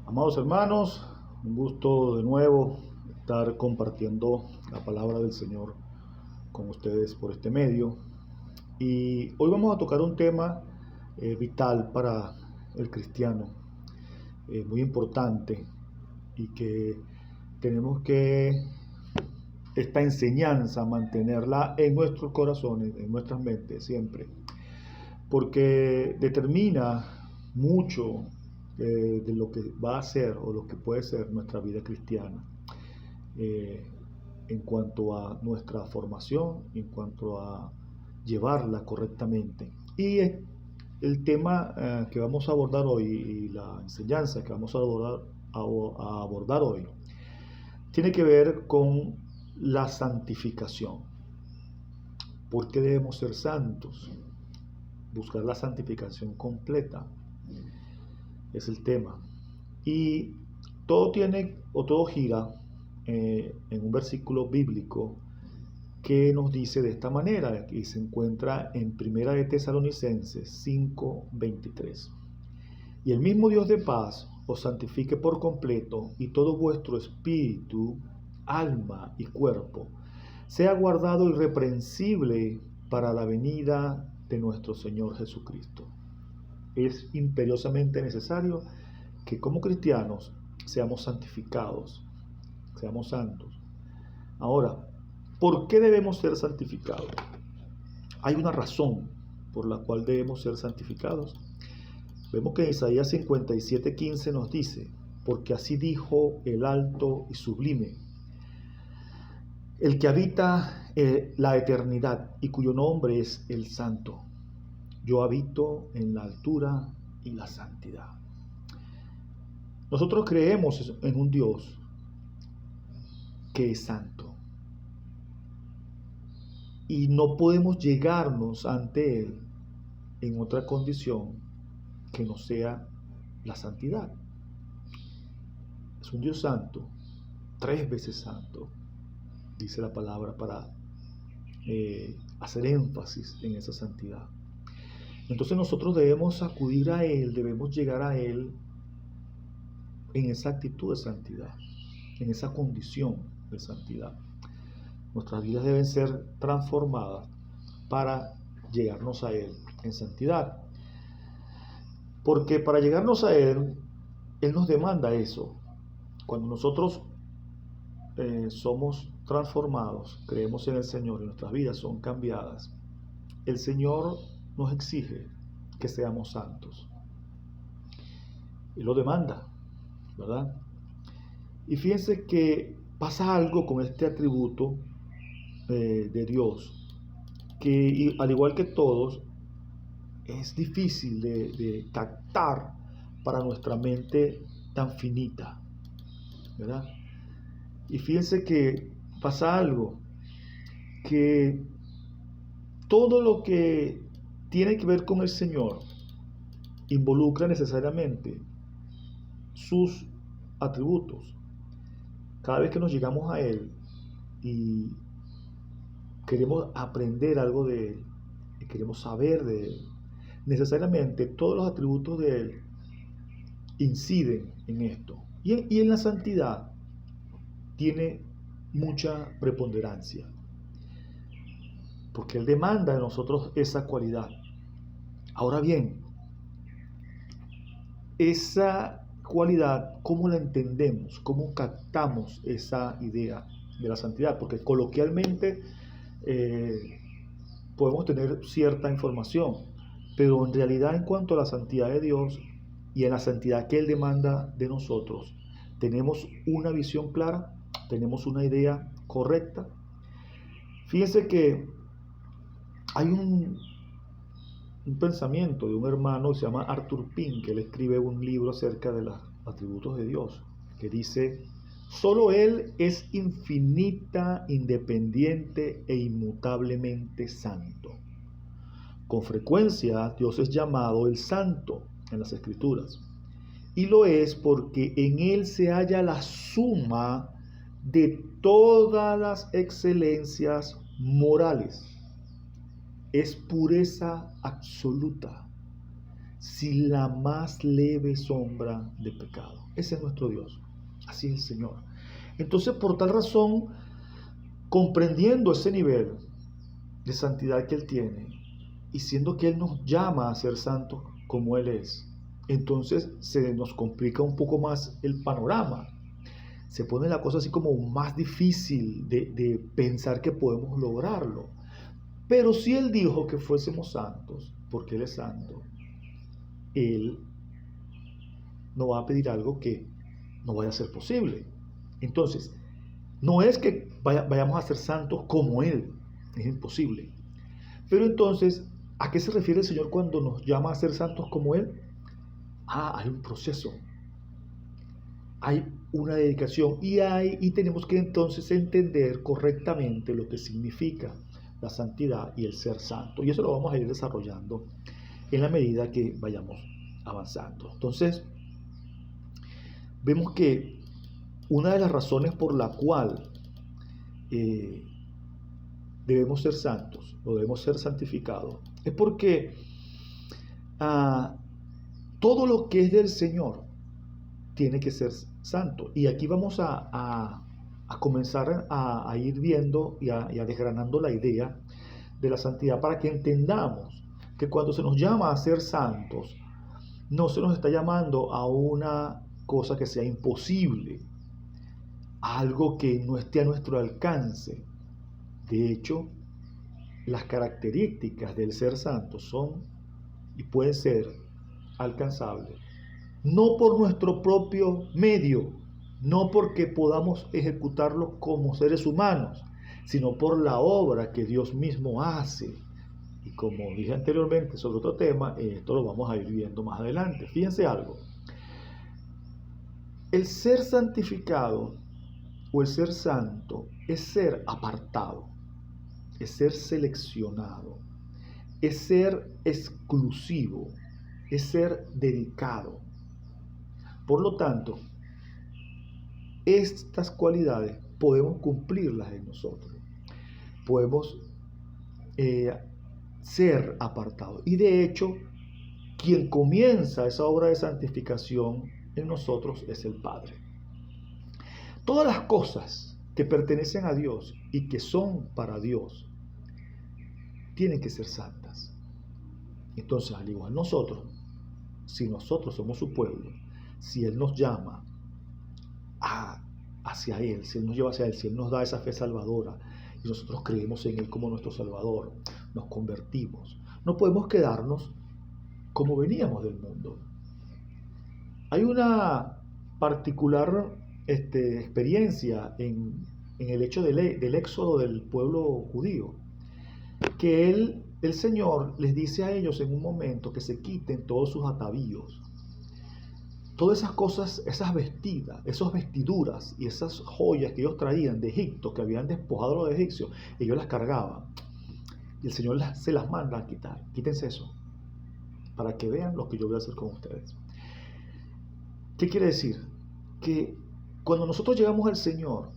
Amados hermanos, un gusto de nuevo estar compartiendo la palabra del Señor con ustedes por este medio. Y hoy vamos a tocar un tema vital para el cristiano, muy importante, y que tenemos que esta enseñanza mantenerla en nuestros corazones, en nuestras mentes siempre, porque determina mucho de lo que va a ser o lo que puede ser nuestra vida cristiana, eh, en cuanto a nuestra formación, en cuanto a llevarla correctamente. Y el tema que vamos a abordar hoy y la enseñanza que vamos a abordar hoy tiene que ver con la santificación. ¿Por qué debemos ser santos? Buscar la santificación completa es el tema. Y todo tiene o todo gira en un versículo bíblico que nos dice de esta manera, y se encuentra en Primera de Tesalonicenses 5:23. Y el mismo Dios de paz os santifique por completo, y todo vuestro espíritu, alma y cuerpo sea guardado irreprensible para la venida de nuestro Señor Jesucristo. Es imperiosamente necesario que como cristianos seamos santificados, seamos santos. Ahora, ¿por qué debemos ser santificados? Hay una razón por la cual debemos ser santificados. Vemos que en Isaías 57:15 nos dice: porque así dijo el alto y sublime, el que habita la eternidad y cuyo nombre es el Santo. Yo habito en la altura y la santidad. Nosotros creemos en un Dios que es santo, y no podemos llegarnos ante Él en otra condición que no sea la santidad. Es un Dios santo, 3 veces santo, dice la palabra, para hacer énfasis en esa santidad. Entonces nosotros debemos acudir a Él, debemos llegar a Él en esa actitud de santidad, en esa condición de santidad. Nuestras vidas deben ser transformadas para llegarnos a Él en santidad. Porque para llegarnos a Él, Él nos demanda eso. Cuando nosotros somos transformados, creemos en el Señor y nuestras vidas son cambiadas, el Señor nos exige que seamos santos. Él lo demanda, ¿verdad? Y fíjense que pasa algo con este atributo de Dios, que al igual que todos, es difícil de captar para nuestra mente tan finita, ¿verdad? Y fíjense que pasa algo, que todo lo que tiene que ver con el Señor involucra necesariamente sus atributos. Cada vez que nos llegamos a Él y queremos aprender algo de Él, y queremos saber de Él, necesariamente todos los atributos de Él inciden en esto. Y en la santidad tiene mucha preponderancia, porque Él demanda de nosotros esa cualidad. Ahora bien, esa cualidad, ¿cómo la entendemos? ¿Cómo captamos esa idea de la santidad? Porque coloquialmente podemos tener cierta información, pero en realidad en cuanto a la santidad de Dios y en la santidad que Él demanda de nosotros, ¿tenemos una visión clara? ¿Tenemos una idea correcta? Fíjense que hay un pensamiento de un hermano que se llama Arthur Pink, que él escribe un libro acerca de los atributos de Dios, que dice: solo Él es infinita, independiente e inmutablemente santo. Con frecuencia Dios es llamado el Santo en las Escrituras, y lo es porque en Él se halla la suma de todas las excelencias morales. Es pureza absoluta, sin la más leve sombra de pecado. Ese es nuestro Dios. Así es el Señor. Entonces, por tal razón, comprendiendo ese nivel de santidad que Él tiene, y siendo que Él nos llama a ser santos como Él es, entonces se nos complica un poco más el panorama. Se pone la cosa así como más difícil de pensar que podemos lograrlo. Pero si Él dijo que fuésemos santos, porque Él es santo, Él no va a pedir algo que no vaya a ser posible. Entonces, no es que vayamos a ser santos como Él, es imposible. Pero entonces, ¿a qué se refiere el Señor cuando nos llama a ser santos como Él? Hay un proceso, hay una dedicación y tenemos que entonces entender correctamente lo que significa la santidad y el ser santo. Y eso lo vamos a ir desarrollando en la medida que vayamos avanzando. Entonces, vemos que una de las razones por la cual debemos ser santos o debemos ser santificados es porque todo lo que es del Señor tiene que ser santo. Y aquí vamos a comenzar a ir viendo y a desgranando la idea de la santidad para que entendamos que cuando se nos llama a ser santos, no se nos está llamando a una cosa que sea imposible, a algo que no esté a nuestro alcance. De hecho, las características del ser santo son y pueden ser alcanzables, no por nuestro propio medio, no porque podamos ejecutarlo como seres humanos, sino por la obra que Dios mismo hace. Y como dije anteriormente sobre otro tema, esto lo vamos a ir viendo más adelante. Fíjense algo. El ser santificado o el ser santo es ser apartado, es ser seleccionado, es ser exclusivo, es ser dedicado. Por lo tanto, estas cualidades podemos cumplirlas en nosotros. Podemos ser apartados. Y de hecho, quien comienza esa obra de santificación en nosotros es el Padre. Todas las cosas que pertenecen a Dios y que son para Dios tienen que ser santas. Entonces, al igual nosotros, si nosotros somos su pueblo, si Él nos llama hacia Él, si Él nos lleva hacia Él, si Él nos da esa fe salvadora y nosotros creemos en Él como nuestro Salvador, nos convertimos, no podemos quedarnos como veníamos del mundo. Hay una particular experiencia en el hecho del éxodo del pueblo judío, que el Señor les dice a ellos en un momento que se quiten todos sus atavíos, todas esas cosas, esas vestiduras y esas joyas que ellos traían de Egipto, que habían despojado a los egipcios, ellos las cargaban. Y el Señor se las manda a quitar. Quítense eso, para que vean lo que yo voy a hacer con ustedes. ¿Qué quiere decir? Que cuando nosotros llegamos al Señor,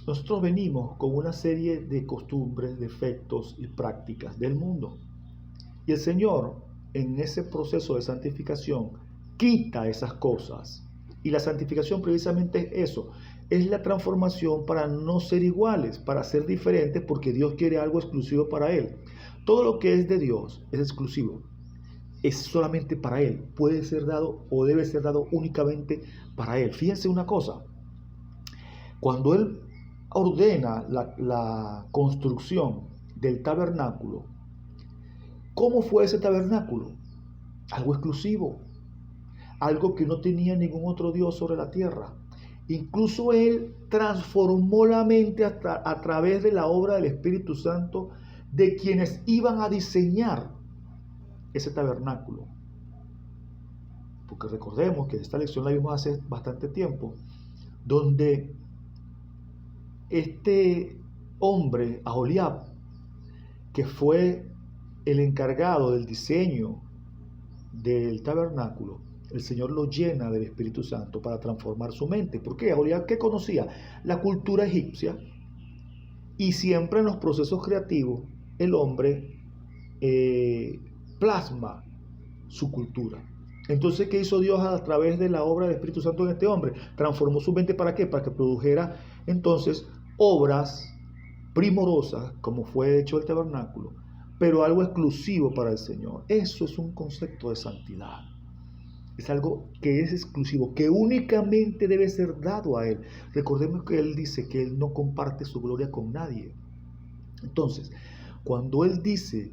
nosotros venimos con una serie de costumbres, defectos y prácticas del mundo. Y el Señor, en ese proceso de santificación, quita esas cosas. Y la santificación precisamente es eso. Es la transformación para no ser iguales, para ser diferentes, porque Dios quiere algo exclusivo para Él. Todo lo que es de Dios es exclusivo. Es solamente para Él. Puede ser dado o debe ser dado únicamente para Él. Fíjense una cosa. Cuando Él ordena la construcción del tabernáculo, ¿cómo fue ese tabernáculo? Algo exclusivo, algo que no tenía ningún otro Dios sobre la tierra. Incluso Él transformó la mente a través de la obra del Espíritu Santo de quienes iban a diseñar ese tabernáculo. Porque recordemos que esta lección la vimos hace bastante tiempo, donde este hombre, Aholiab, que fue el encargado del diseño del tabernáculo, el Señor lo llena del Espíritu Santo para transformar su mente. ¿Por qué? Aholiab, ¿qué conocía? La cultura egipcia, y siempre en los procesos creativos el hombre plasma su cultura. Entonces, ¿qué hizo Dios a través de la obra del Espíritu Santo en este hombre? Transformó su mente, ¿para qué? Para que produjera entonces obras primorosas, como fue hecho el tabernáculo, pero algo exclusivo para el Señor. Eso es un concepto de santidad. Es algo que es exclusivo, que únicamente debe ser dado a Él. Recordemos que Él dice que Él no comparte su gloria con nadie. Entonces, cuando Él dice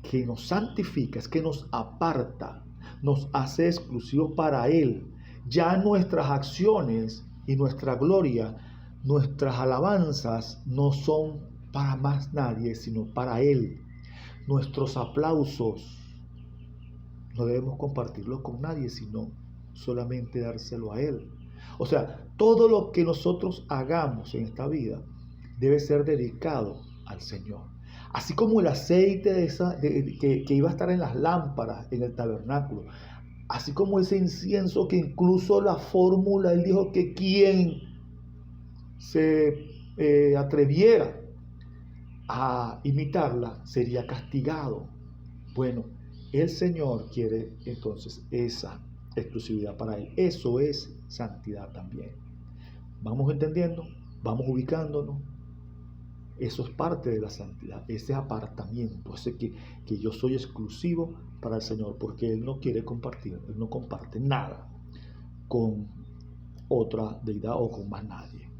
que nos santifica, es que nos aparta, nos hace exclusivos para Él. Ya nuestras acciones y nuestra gloria, nuestras alabanzas no son para más nadie, sino para Él. Nuestros aplausos no debemos compartirlos con nadie, sino solamente dárselo a Él. O sea, todo lo que nosotros hagamos en esta vida debe ser dedicado al Señor. Así como el aceite que iba a estar en las lámparas en el tabernáculo, así como ese incienso que incluso la fórmula, Él dijo que quien se atreviera a imitarla sería castigado. Bueno, el Señor quiere entonces esa exclusividad para Él. Eso es santidad también. ¿Vamos entendiendo? ¿Vamos ubicándonos? Eso es parte de la santidad, ese apartamiento, ese que yo soy exclusivo para el Señor, porque Él no quiere compartir, Él no comparte nada con otra deidad o con más nadie.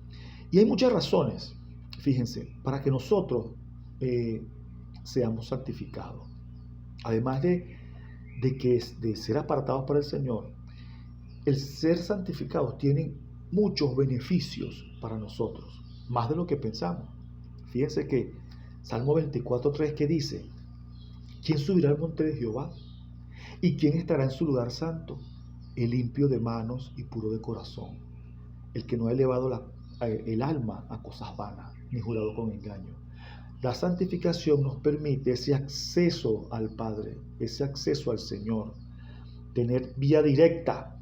Y hay muchas razones, fíjense, para que nosotros seamos santificados. Además de ser apartados para el Señor, el ser santificados tiene muchos beneficios para nosotros, más de lo que pensamos. Fíjense que Salmo 24:3 que dice: ¿quién subirá al monte de Jehová? ¿Y quién estará en su lugar santo? El limpio de manos y puro de corazón, el que no ha elevado el alma a cosas vanas, ni jurado con engaño. La santificación nos permite ese acceso al Padre, ese acceso al Señor, tener vía directa.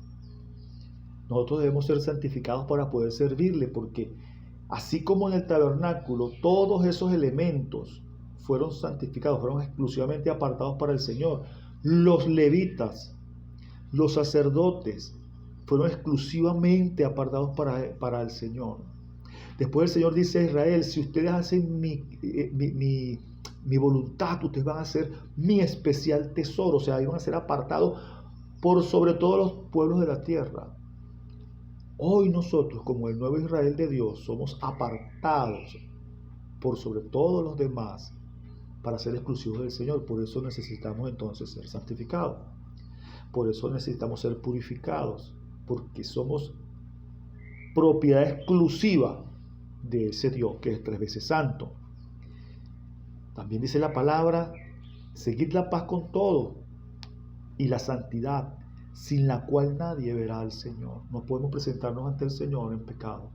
Nosotros debemos ser santificados para poder servirle, porque así como en el tabernáculo todos esos elementos fueron santificados, fueron exclusivamente apartados para el Señor, los levitas, los sacerdotes, fueron exclusivamente apartados para el Señor. Después el Señor dice a Israel: si ustedes hacen mi voluntad, ustedes van a ser mi especial tesoro. O sea, iban a ser apartados por sobre todos los pueblos de la tierra. Hoy nosotros, como el nuevo Israel de Dios, somos apartados por sobre todos los demás para ser exclusivos del Señor. Por eso necesitamos entonces ser santificados. Por eso necesitamos ser purificados, porque somos propiedad exclusiva de ese Dios que es 3 veces santo. También dice la palabra: seguid la paz con todo y la santidad, sin la cual nadie verá al Señor. No podemos presentarnos ante el Señor en pecado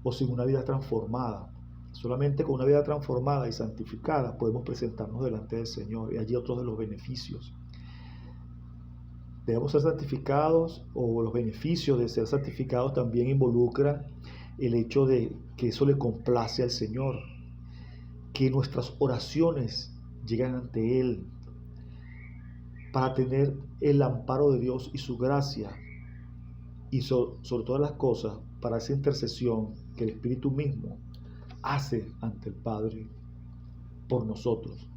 o sin una vida transformada. Solamente con una vida transformada y santificada podemos presentarnos delante del Señor, y allí otros de los beneficios. Debemos ser santificados, o los beneficios de ser santificados también involucran el hecho de que eso le complace al Señor, que nuestras oraciones llegan ante Él, para tener el amparo de Dios y su gracia, y sobre todas las cosas, para esa intercesión que el Espíritu mismo hace ante el Padre por nosotros.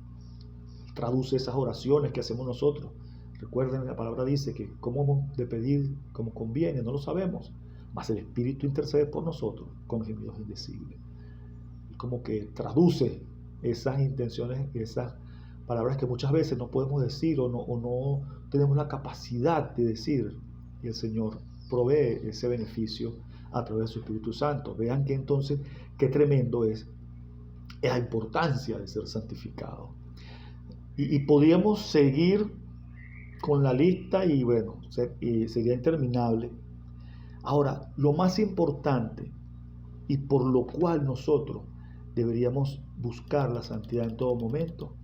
Traduce esas oraciones que hacemos nosotros. Recuerden, la palabra dice que cómo hemos de pedir como conviene, no lo sabemos, mas el Espíritu intercede por nosotros con gemidos indecibles. Y como que traduce esas intenciones, esas palabras que muchas veces no podemos decir o no tenemos la capacidad de decir, y el Señor provee ese beneficio a través de su Espíritu Santo. Vean que entonces qué tremendo es la importancia de ser santificado. Y podríamos seguir con la lista y bueno, sería interminable. Ahora, lo más importante y por lo cual nosotros deberíamos buscar la santidad en todo momento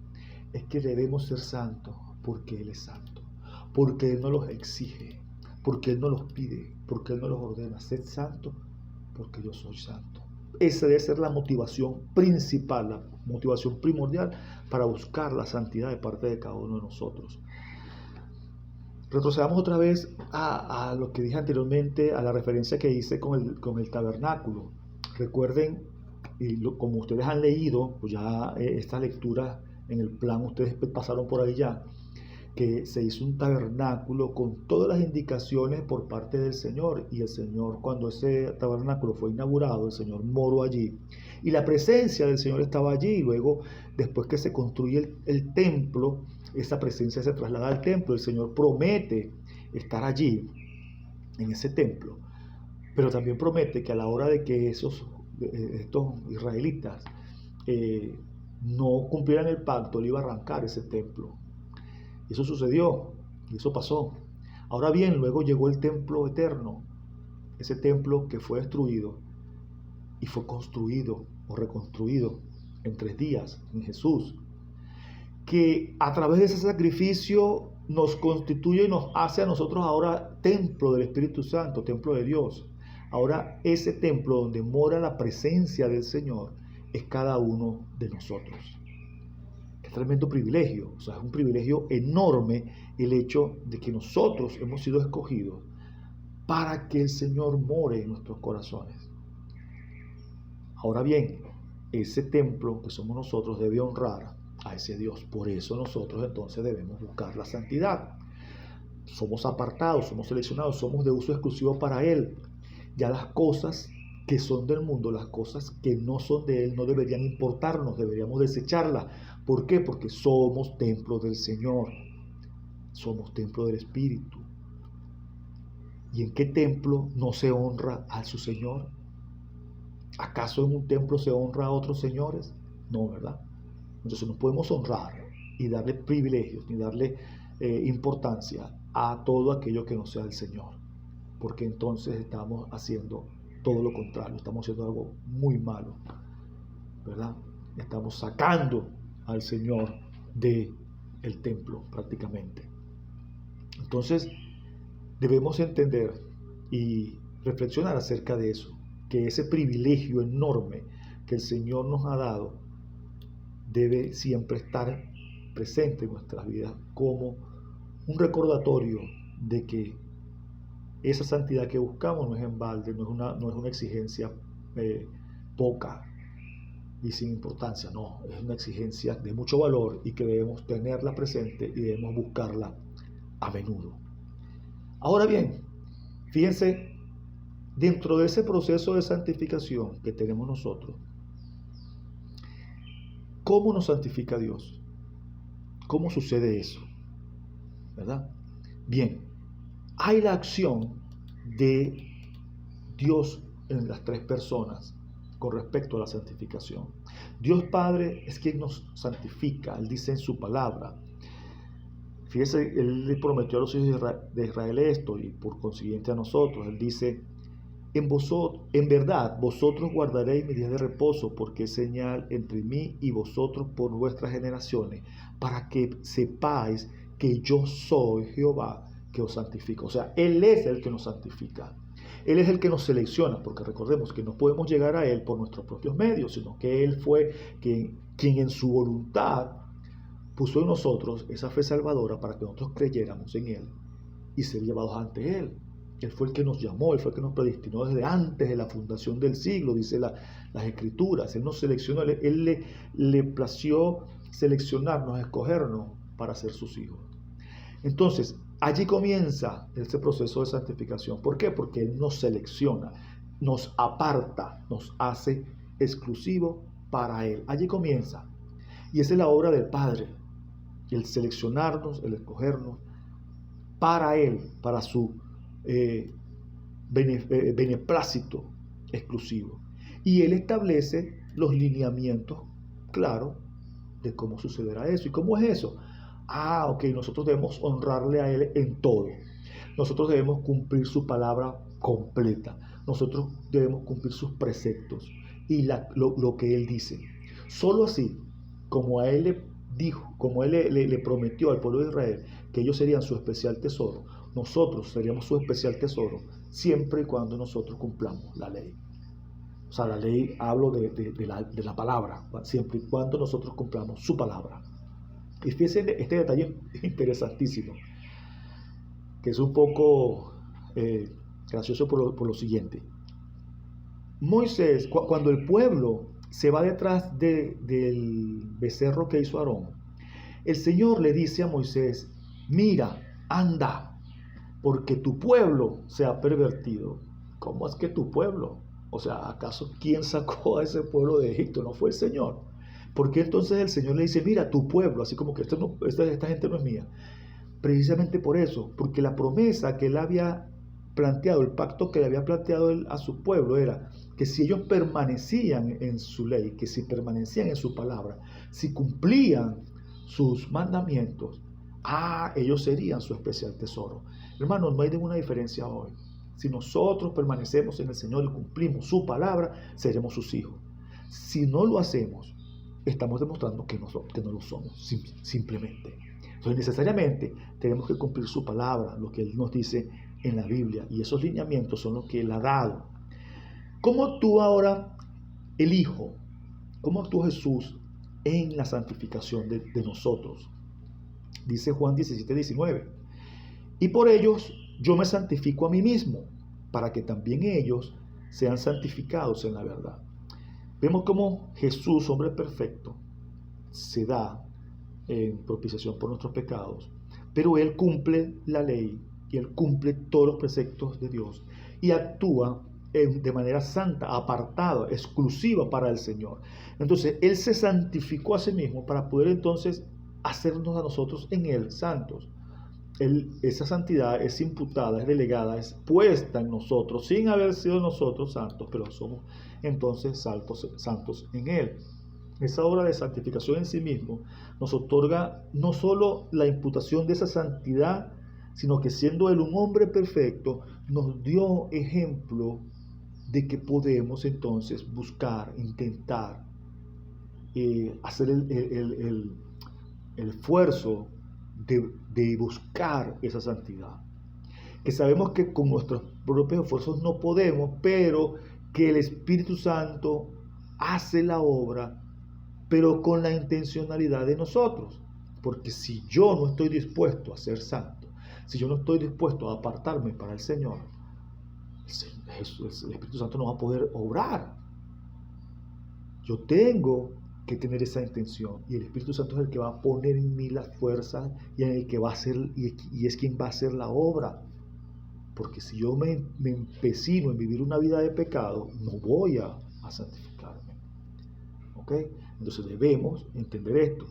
es que debemos ser santos porque Él es santo, porque Él nos los exige, porque Él nos los pide, porque Él nos los ordena. Sed santo porque yo soy santo. Esa debe ser la motivación principal, la motivación primordial para buscar la santidad de parte de cada uno de nosotros. Retrocedamos otra vez a lo que dije anteriormente, a la referencia que hice con el tabernáculo. Recuerden, como ustedes han leído, pues ya esta lectura en el plan, ustedes pasaron por ahí ya, que se hizo un tabernáculo con todas las indicaciones por parte del Señor. Y el Señor, cuando ese tabernáculo fue inaugurado, el Señor moró allí. Y la presencia del Señor estaba allí. Y luego, después que se construye el templo, esa presencia se traslada al templo. El Señor promete estar allí, en ese templo. Pero también promete que a la hora de que estos israelitas no cumplieran el pacto, Él iba a arrancar ese templo. Y eso sucedió, y eso pasó. Ahora bien, luego llegó el templo eterno, ese templo que fue destruido y fue construido o reconstruido en 3 días en Jesús, que a través de ese sacrificio nos constituye y nos hace a nosotros ahora templo del Espíritu Santo, templo de Dios. Ahora ese templo donde mora la presencia del Señor es cada uno de nosotros. Es tremendo privilegio, o sea, es un privilegio enorme el hecho de que nosotros hemos sido escogidos para que el Señor more en nuestros corazones. Ahora bien, ese templo que somos nosotros debe honrar a ese Dios. Por eso nosotros entonces debemos buscar la santidad. Somos apartados, somos seleccionados, somos de uso exclusivo para Él. Ya las cosas que son del mundo, las cosas que no son de Él, no deberían importarnos, deberíamos desecharlas. ¿Por qué? Porque somos templo del Señor, somos templo del Espíritu. ¿Y en qué templo no se honra a su Señor? ¿Acaso en un templo se honra a otros señores? No, ¿verdad? Entonces no podemos honrar y darle privilegios ni darle importancia a todo aquello que no sea el Señor, porque entonces estamos haciendo todo lo contrario, estamos haciendo algo muy malo, ¿verdad? Estamos sacando al Señor del templo prácticamente. Entonces debemos entender y reflexionar acerca de eso, que ese privilegio enorme que el Señor nos ha dado debe siempre estar presente en nuestras vidas como un recordatorio de que esa santidad que buscamos no es en balde, no es una exigencia poca y sin importancia, no, es una exigencia de mucho valor y que debemos tenerla presente y debemos buscarla a menudo. Ahora bien, fíjense, dentro de ese proceso de santificación que tenemos nosotros, ¿cómo nos santifica Dios? ¿Cómo sucede eso? ¿Verdad? Bien, hay la acción de Dios en las 3 personas con respecto a la santificación. Dios Padre es quien nos santifica. Él dice en su palabra. Fíjese, Él le prometió a los hijos de Israel esto y por consiguiente a nosotros. Él dice, en verdad vosotros guardaréis mis días de reposo, porque es señal entre mí y vosotros por vuestras generaciones, para que sepáis que yo soy Jehová que os santifica. O sea, Él es el que nos santifica. Él es el que nos selecciona, porque recordemos que no podemos llegar a Él por nuestros propios medios, sino que Él fue quien en su voluntad puso en nosotros esa fe salvadora para que nosotros creyéramos en Él y ser llevados ante Él. Él fue el que nos llamó, Él fue el que nos predestinó desde antes de la fundación del siglo, dice las Escrituras. Él nos seleccionó, Él le plació seleccionarnos, escogernos para ser sus hijos. Entonces, allí comienza ese proceso de santificación. ¿Por qué? Porque Él nos selecciona, nos aparta, nos hace exclusivo para Él. Allí comienza. Y esa es la obra del Padre, el seleccionarnos, el escogernos para Él, para su beneplácito exclusivo. Y Él establece los lineamientos claros de cómo sucederá eso. ¿Y cómo es eso? Ok, nosotros debemos honrarle a Él en todo. Nosotros debemos cumplir su palabra completa. Nosotros debemos cumplir sus preceptos y lo que Él dice. Solo así, como a Él le dijo, como Él le prometió al pueblo de Israel que ellos serían su especial tesoro, nosotros seríamos su especial tesoro siempre y cuando nosotros cumplamos la ley. O sea, la ley, hablo de la palabra, siempre y cuando nosotros cumplamos su palabra. Y fíjense, este detalle es interesantísimo. que es un poco gracioso por lo siguiente. Moisés, cuando el pueblo se va detrás del becerro que hizo Aarón, el Señor le dice a Moisés, mira, anda, porque tu pueblo se ha pervertido. ¿Cómo es que tu pueblo? O sea, ¿acaso quién sacó a ese pueblo de Egipto? ¿No fue el Señor? ¿Por qué entonces el Señor le dice, mira, tu pueblo, así como que esta gente no es mía? Precisamente por eso, porque la promesa que él había planteado, el pacto que le había planteado él a su pueblo era que si ellos permanecían en su ley, que si permanecían en su palabra, si cumplían sus mandamientos, ellos serían su especial tesoro. Hermanos, no hay ninguna diferencia hoy. Si nosotros permanecemos en el Señor y cumplimos su palabra, seremos sus hijos. Si no lo hacemos, estamos demostrando que no lo somos, simplemente. Entonces, necesariamente tenemos que cumplir su palabra, lo que Él nos dice en la Biblia, y esos lineamientos son los que Él ha dado. ¿Cómo actúa ahora el Hijo? ¿Cómo actúa Jesús en la santificación de nosotros? Dice Juan 17:19. Y por ellos yo me santifico a mí mismo, para que también ellos sean santificados en la verdad. Vemos cómo Jesús, hombre perfecto, se da en propiciación por nuestros pecados, pero Él cumple la ley y Él cumple todos los preceptos de Dios y actúa de manera santa, apartada, exclusiva para el Señor. Entonces, Él se santificó a sí mismo para poder entonces hacernos a nosotros en Él santos. Esa santidad es imputada, es delegada, es puesta en nosotros, sin haber sido nosotros santos, pero somos entonces santos en Él. Esa obra de santificación en sí mismo nos otorga no solo la imputación de esa santidad, sino que siendo Él un hombre perfecto, nos dio ejemplo de que podemos entonces buscar, intentar, hacer el esfuerzo de buscar esa santidad. Que sabemos que con nuestros propios esfuerzos no podemos, pero que el Espíritu Santo hace la obra, pero con la intencionalidad de nosotros. Porque si yo no estoy dispuesto a ser santo, si yo no estoy dispuesto a apartarme para el Señor, el Espíritu Santo no va a poder obrar. Yo tengo que tener esa intención, y el Espíritu Santo es el que va a poner en mí las fuerzas y en el que va a hacer, y es quien va a hacer la obra. Porque si yo me empecino en vivir una vida de pecado, no voy a santificarme. ¿Ok? Entonces debemos entender esto.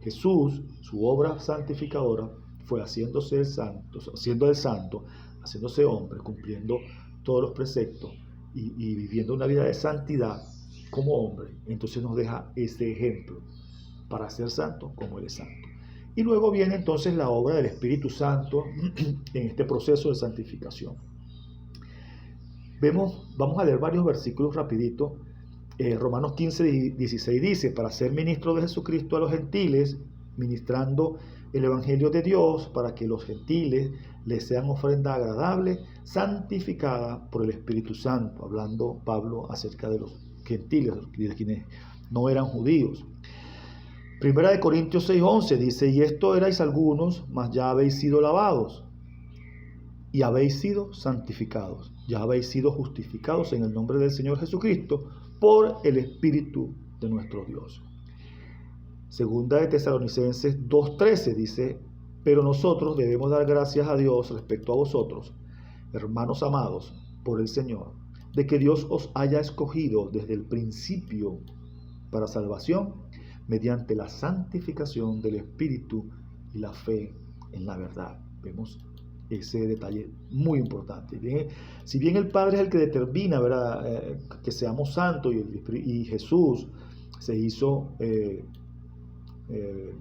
Jesús, su obra santificadora, fue haciéndose el santo, haciéndose hombre, cumpliendo todos los preceptos y viviendo una vida de santidad como hombre. Entonces nos deja este ejemplo para ser santo como Él es santo. Y luego viene entonces la obra del Espíritu Santo en este proceso de santificación. Vamos a leer varios versículos rapidito. Romanos 15:16 dice, para ser ministro de Jesucristo a los gentiles, ministrando el Evangelio de Dios, para que los gentiles les sean ofrenda agradable, santificada por el Espíritu Santo, hablando Pablo acerca de los gentiles, de quienes no eran judíos. Primera de Corintios 6:11 dice, y esto erais algunos, mas ya habéis sido lavados, y habéis sido santificados, ya habéis sido justificados en el nombre del Señor Jesucristo, por el Espíritu de nuestro Dios. Segunda de Tesalonicenses 2:13 dice, pero nosotros debemos dar gracias a Dios respecto a vosotros, hermanos amados, por el Señor, de que Dios os haya escogido desde el principio para salvación, mediante la santificación del Espíritu y la fe en la verdad. Vemos ese detalle muy importante. Si bien el Padre es el que determina, ¿verdad?, que seamos santos, y Jesús se hizo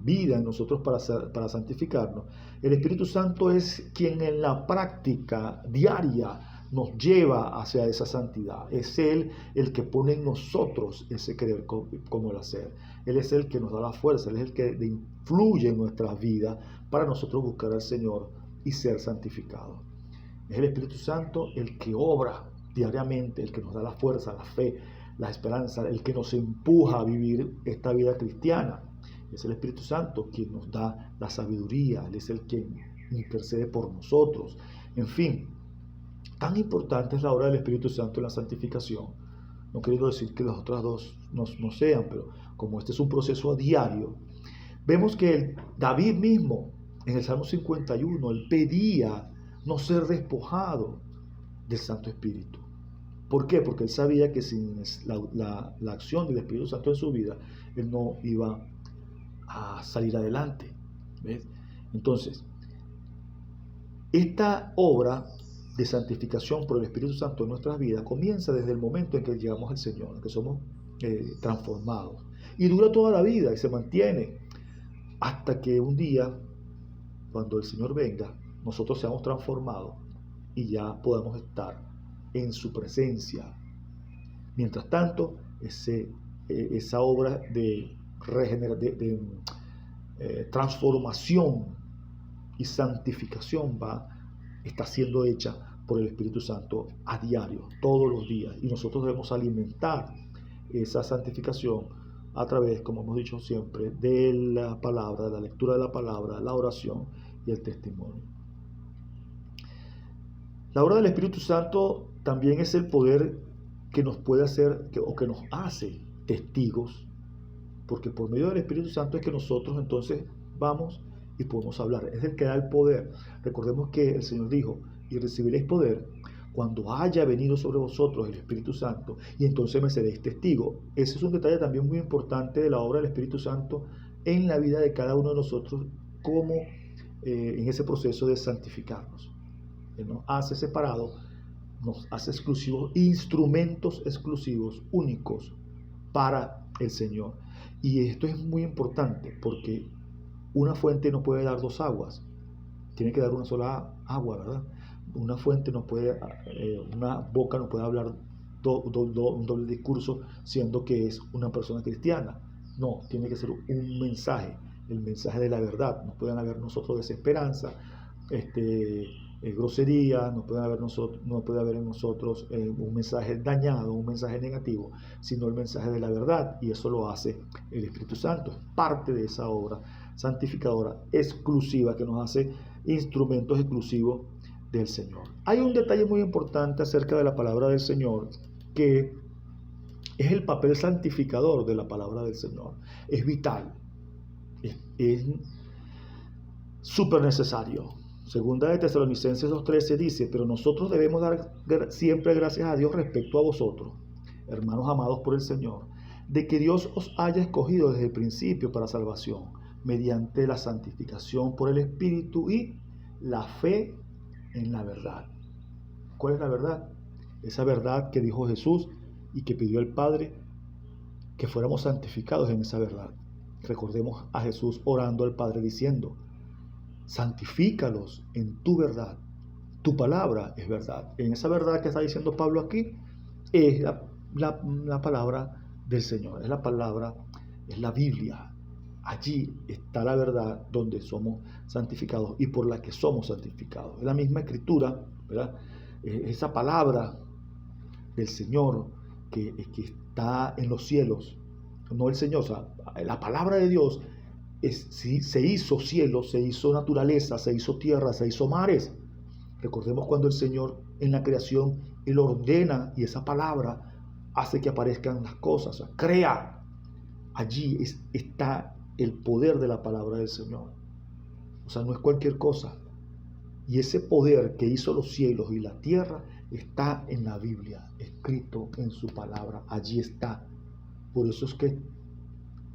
vida en nosotros para santificarnos, el Espíritu Santo es quien en la práctica diaria nos lleva hacia esa santidad. Es Él el que pone en nosotros ese querer como el hacer. Él es el que nos da la fuerza, Él es el que influye en nuestras vidas para nosotros buscar al Señor y ser santificados. Es el Espíritu Santo el que obra diariamente, el que nos da la fuerza, la fe, la esperanza, el que nos empuja a vivir esta vida cristiana. Es el Espíritu Santo quien nos da la sabiduría, Él es el quien intercede por nosotros. En fin, tan importante es la obra del Espíritu Santo en la santificación. No quiero decir que las otras dos no sean, pero como este es un proceso a diario, vemos que David mismo, en el Salmo 51, él pedía no ser despojado del Santo Espíritu. ¿Por qué? Porque él sabía que sin la acción del Espíritu Santo en su vida, él no iba a salir adelante. ¿Ves? Entonces, esta obra de santificación por el Espíritu Santo en nuestras vidas comienza desde el momento en que llegamos al Señor, en que somos transformados. Y dura toda la vida y se mantiene hasta que un día, cuando el Señor venga, nosotros seamos transformados y ya podamos estar en su presencia. Mientras tanto, esa obra de transformación y santificación está siendo hecha por el Espíritu Santo a diario, todos los días. Y nosotros debemos alimentar esa santificación a través, como hemos dicho siempre, de la palabra, de la lectura de la palabra, la oración y el testimonio. La obra del Espíritu Santo también es el poder que nos puede hacer o que nos hace testigos, porque por medio del Espíritu Santo es que nosotros entonces vamos y podemos hablar. Es el que da el poder. Recordemos que el Señor dijo: y recibiréis poder cuando haya venido sobre vosotros el Espíritu Santo, y entonces me seréis testigos. Ese es un detalle también muy importante de la obra del Espíritu Santo en la vida de cada uno de nosotros, como en ese proceso de santificarnos. Él nos hace separados, nos hace exclusivos, instrumentos exclusivos, únicos para el Señor. Y esto es muy importante porque una fuente no puede dar dos aguas, tiene que dar una sola agua, ¿verdad? Una fuente no puede, una boca no puede hablar un doble discurso siendo que es una persona cristiana. No, tiene que ser un mensaje, el mensaje de la verdad. No pueden haber nosotros desesperanza, grosería, no puede haber en nosotros un mensaje dañado, un mensaje negativo, sino el mensaje de la verdad, y eso lo hace el Espíritu Santo. Es parte de esa obra santificadora exclusiva que nos hace instrumentos exclusivos del Señor. Hay un detalle muy importante acerca de la palabra del Señor, que es el papel santificador de la palabra del Señor. Es vital, es súper necesario. Segunda de Tesalonicenses 2:13 dice: pero nosotros debemos dar siempre gracias a Dios respecto a vosotros, hermanos amados por el Señor, de que Dios os haya escogido desde el principio para salvación, mediante la santificación por el Espíritu y la fe en la verdad. ¿Cuál es la verdad? Esa verdad que dijo Jesús y que pidió el Padre que fuéramos santificados en esa verdad. Recordemos a Jesús orando al Padre diciendo: santifícalos en tu verdad, tu palabra es verdad. En esa verdad que está diciendo Pablo aquí es la palabra del Señor, es la palabra, es la Biblia. Allí está la verdad donde somos santificados y por la que somos santificados. Es la misma escritura, ¿verdad? Esa palabra del Señor que está en los cielos, no el Señor, o sea, la palabra de Dios se hizo cielo, se hizo naturaleza, se hizo tierra, se hizo mares. Recordemos cuando el Señor en la creación, Él ordena y esa palabra hace que aparezcan las cosas, o sea, crea. Allí está el poder de la palabra del Señor. O sea, no es cualquier cosa. Y ese poder que hizo los cielos y la tierra está en la Biblia, escrito en su palabra. Allí está. Por eso es que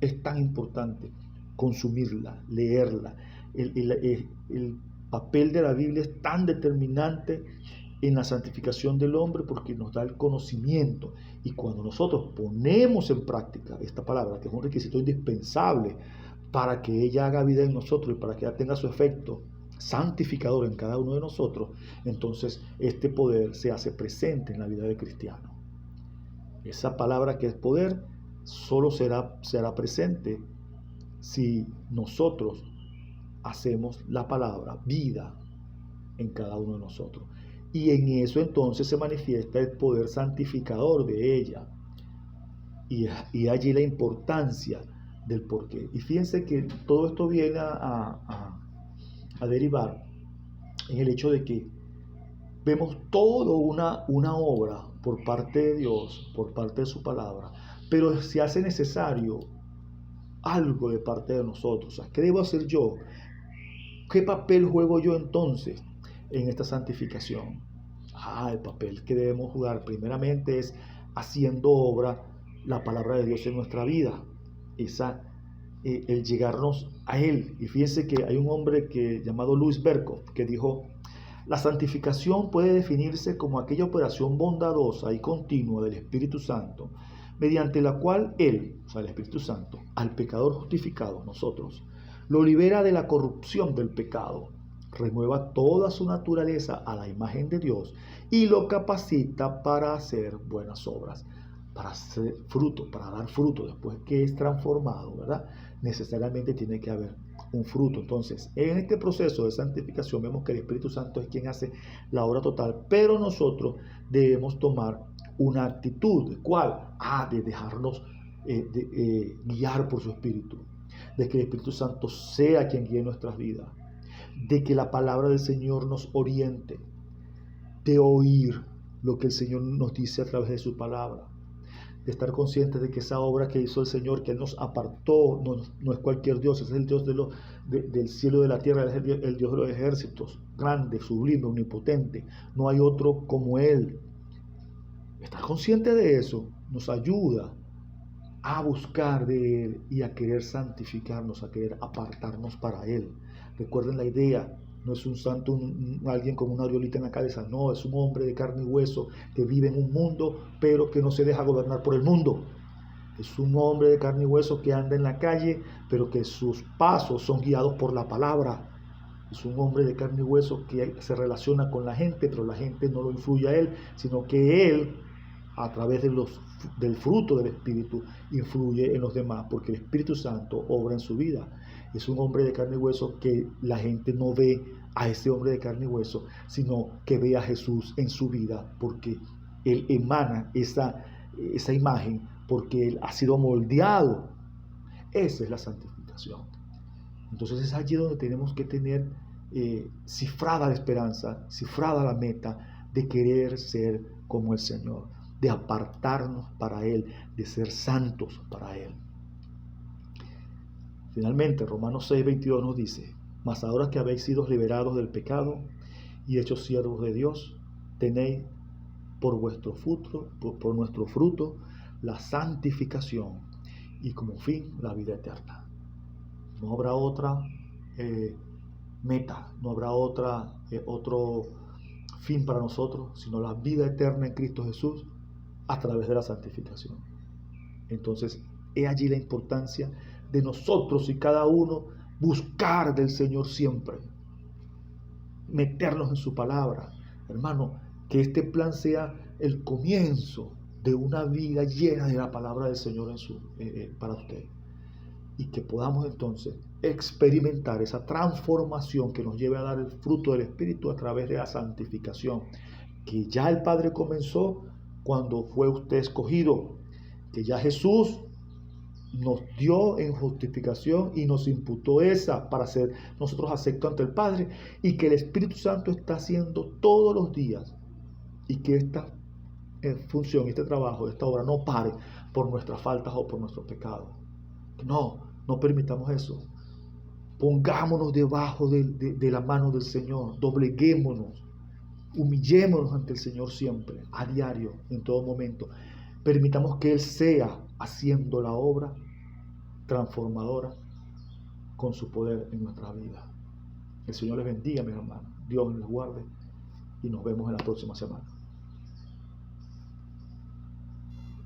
es tan importante consumirla, leerla. El papel de la Biblia es tan determinante en la santificación del hombre porque nos da el conocimiento. Y cuando nosotros ponemos en práctica esta palabra, que es un requisito indispensable para que ella haga vida en nosotros y para que ella tenga su efecto santificador en cada uno de nosotros, entonces este poder se hace presente en la vida del cristiano. Esa palabra que es poder solo será presente si nosotros hacemos la palabra vida en cada uno de nosotros. Y en eso entonces se manifiesta el poder santificador de ella. Y allí la importancia del porqué. Y fíjense que todo esto viene a derivar en el hecho de que vemos toda una obra por parte de Dios, por parte de su palabra, pero se hace necesario algo de parte de nosotros. O sea, ¿qué debo hacer yo? ¿Qué papel juego yo entonces en esta santificación? El papel que debemos jugar primeramente es haciendo obra la palabra de Dios en nuestra vida. El llegarnos a Él. Y fíjense que hay un hombre llamado Louis Berkhoff que dijo: la santificación puede definirse como aquella operación bondadosa y continua del Espíritu Santo, mediante la cual Él, o sea, el Espíritu Santo, al pecador justificado, nosotros, lo libera de la corrupción del pecado, renueva toda su naturaleza a la imagen de Dios y lo capacita para hacer buenas obras, para hacer fruto, para dar fruto. Después que es transformado, ¿verdad? Necesariamente tiene que haber un fruto. Entonces, en este proceso de santificación vemos que el Espíritu Santo es quien hace la obra total, pero nosotros debemos tomar una actitud. ¿Cuál? De dejarnos guiar por su Espíritu, de que el Espíritu Santo sea quien guíe nuestras vidas, de que la palabra del Señor nos oriente, de oír lo que el Señor nos dice a través de su palabra, de estar conscientes de que esa obra que hizo el Señor, que Él nos apartó, no es cualquier Dios, es el Dios del cielo y de la tierra, es el Dios de los ejércitos, grande, sublime, omnipotente. No hay otro como Él. Estar consciente de eso nos ayuda a buscar de Él y a querer santificarnos, a querer apartarnos para Él. Recuerden la idea. No es un santo, alguien con una aureolita en la cabeza. No, es un hombre de carne y hueso que vive en un mundo, pero que no se deja gobernar por el mundo. Es un hombre de carne y hueso que anda en la calle, pero que sus pasos son guiados por la palabra. Es un hombre de carne y hueso que se relaciona con la gente, pero la gente no lo influye a él, sino que él, a través del fruto del Espíritu, influye en los demás, porque el Espíritu Santo obra en su vida. Es un hombre de carne y hueso que la gente no ve a ese hombre de carne y hueso, sino que ve a Jesús en su vida, porque él emana esa imagen, porque él ha sido moldeado. Esa es la santificación. Entonces es allí donde tenemos que tener cifrada la esperanza, cifrada la meta de querer ser como el Señor, de apartarnos para Él, de ser santos para Él. Finalmente, Romanos 6:22 nos dice: mas ahora que habéis sido liberados del pecado y hechos siervos de Dios, tenéis por vuestro fruto, por nuestro fruto, la santificación y como fin la vida eterna. No habrá otra meta, no habrá otro fin para nosotros, sino la vida eterna en Cristo Jesús a través de la santificación. Entonces, he allí la importancia de nosotros y cada uno buscar del Señor siempre, meternos en su palabra. Hermano, que este plan sea el comienzo de una vida llena de la palabra del Señor para usted. Y que podamos entonces experimentar esa transformación que nos lleve a dar el fruto del Espíritu a través de la santificación, que ya el Padre comenzó cuando fue usted escogido, que ya Jesús nos dio en justificación y nos imputó esa para ser nosotros aceptos ante el Padre, y que el Espíritu Santo está haciendo todos los días, y que esta función, este trabajo, esta obra no pare por nuestras faltas o por nuestros pecados. No permitamos eso. Pongámonos debajo de la mano del Señor, dobleguémonos, humillémonos ante el Señor siempre, a diario, en todo momento. Permitamos que Él sea haciendo la obra transformadora con su poder en nuestra vida. El Señor les bendiga, mis hermanos. Dios les guarde y nos vemos en la próxima semana.